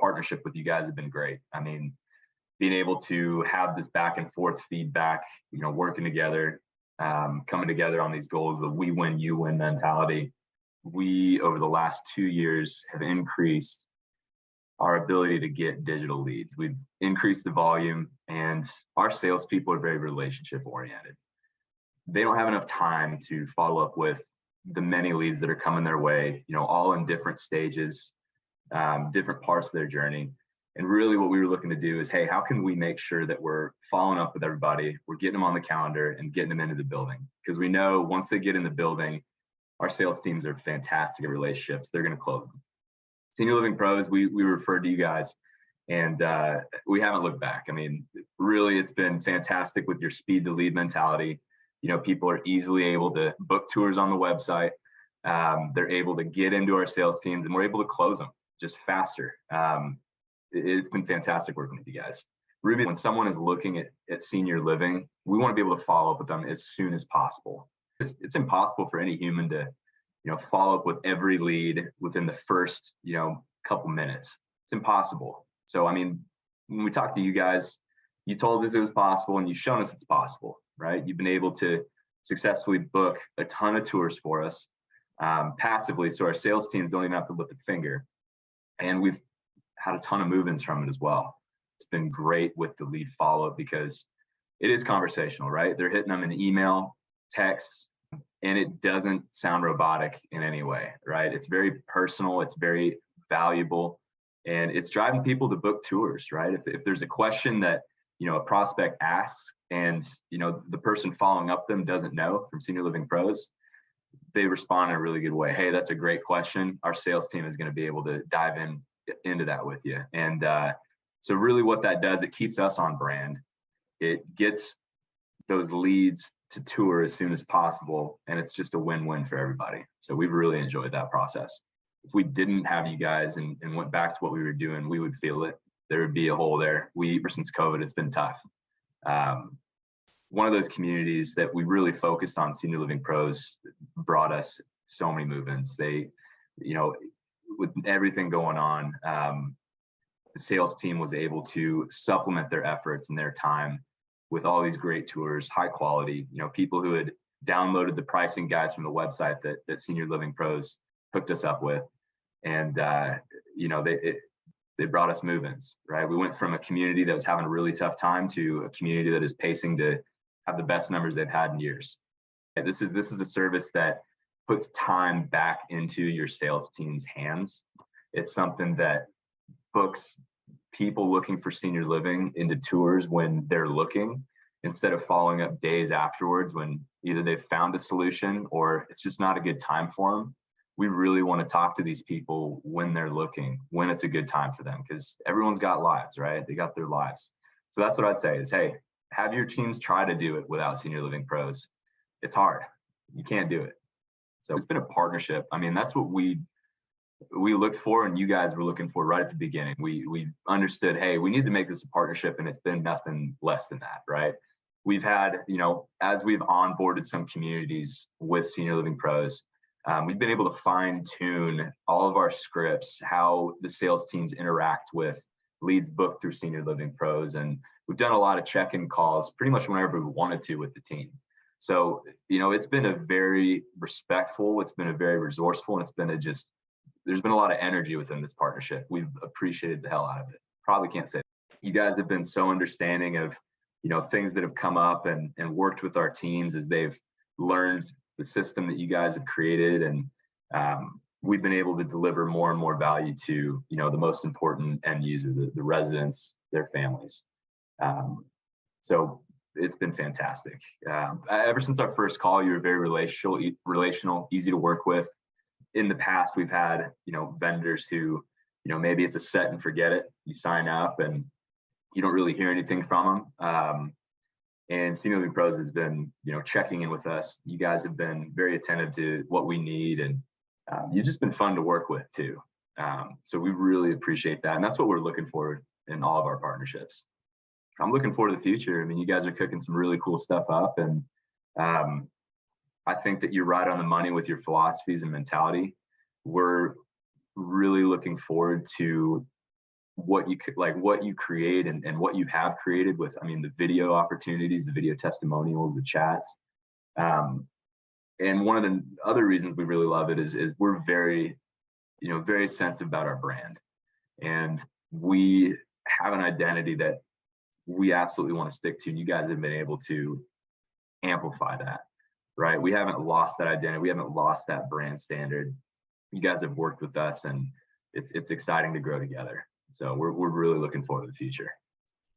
partnership with you guys has been great. I mean, being able to have this back and forth feedback, working together, coming together on these goals, the we win, you win mentality. We, over the last 2 years, have increased our ability to get digital leads. We've increased the volume, and our salespeople are very relationship oriented. They don't have enough time to follow up with the many leads that are coming their way, all in different stages, different parts of their journey. And really what we were looking to do is, hey, how can we make sure that we're following up with everybody, we're getting them on the calendar and getting them into the building? Because we know once they get in the building, our sales teams are fantastic at relationships. They're going to close them. Senior Living Pros, we referred to you guys, and we haven't looked back. I mean, really, it's been fantastic with your speed to lead mentality. People are easily able to book tours on the website. They're able to get into our sales teams, and we're able to close them just faster. It's been fantastic working with you guys. Ruby, when someone is looking at senior living, we want to be able to follow up with them as soon as possible. It's impossible for any human to, follow up with every lead within the first, couple minutes. It's impossible. So, I mean, when we talked to you guys, you told us it was possible, and you've shown us it's possible, right? You've been able to successfully book a ton of tours for us passively, so our sales teams don't even have to lift a finger. And we've had a ton of move-ins from it as well. It's been great with the lead follow-up because it is conversational, right? They're hitting them in email, text, and it doesn't sound robotic in any way, right? It's very personal, it's very valuable, and it's driving people to book tours, right? If there's a question that, a prospect asks and, the person following up them doesn't know from Senior Living Pros, they respond in a really good way. Hey, that's a great question. Our sales team is going to be able to dive into that with you. And so really what that does, it keeps us on brand. It gets those leads to tour as soon as possible, and it's just a win-win for everybody. So we've really enjoyed that process. If we didn't have you guys and went back to what we were doing, we would feel it. There would be a hole there. Ever since COVID, it's been tough. One of those communities that we really focused on, Senior Living Pros, brought us so many move-ins. They, with everything going on, the sales team was able to supplement their efforts and their time with all these great tours, high quality, people who had downloaded the pricing guides from the website that Senior Living Pros hooked us up with. And, they brought us move-ins, right? We went from a community that was having a really tough time to a community that is pacing to have the best numbers they've had in years. This is a service that puts time back into your sales team's hands. It's something that books people looking for senior living into tours when they're looking, instead of following up days afterwards when either they've found a solution or it's just not a good time for them. We really want to talk to these people when they're looking, when it's a good time for them, because everyone's got lives, right? They got their lives. So that's what I'd say is, hey, have your teams try to do it without Senior Living Pros. It's hard. You can't do it. So it's been a partnership. I mean, that's what we looked for, and you guys were looking for right at the beginning. We understood, hey, we need to make this a partnership, and it's been nothing less than that, right? We've had, as we've onboarded some communities with Senior Living Pros, we've been able to fine tune all of our scripts, how the sales teams interact with leads booked through Senior Living Pros. And we've done a lot of check-in calls pretty much whenever we wanted to with the team. So, it's been a very respectful, it's been a very resourceful, and it's been there's been a lot of energy within this partnership. We've appreciated the hell out of it. Probably can't say that. You guys have been so understanding of, things that have come up and worked with our teams as they've learned the system that you guys have created. And we've been able to deliver more and more value to, the most important end user, the residents, their families. So it's been fantastic. Ever since our first call, you were very relational, easy to work with. In the past, we've had, vendors who, maybe it's a set and forget it. You sign up and you don't really hear anything from them. And Senior Living Pros has been, checking in with us. You guys have been very attentive to what we need, and you've just been fun to work with too. So we really appreciate that. And that's what we're looking for in all of our partnerships. I'm looking forward to the future. I mean, you guys are cooking some really cool stuff up, and I think that you're right on the money with your philosophies and mentality. We're really looking forward to what you could like what you create and what you have created with, I mean, the video opportunities, the video testimonials, the chats. Um, and one of the other reasons we really love it is we're very, very sensitive about our brand. And we have an identity that we absolutely want to stick to. And you guys have been able to amplify that, right? We haven't lost that identity. We haven't lost that brand standard. You guys have worked with us, and it's exciting to grow together. So we're really looking forward to the future.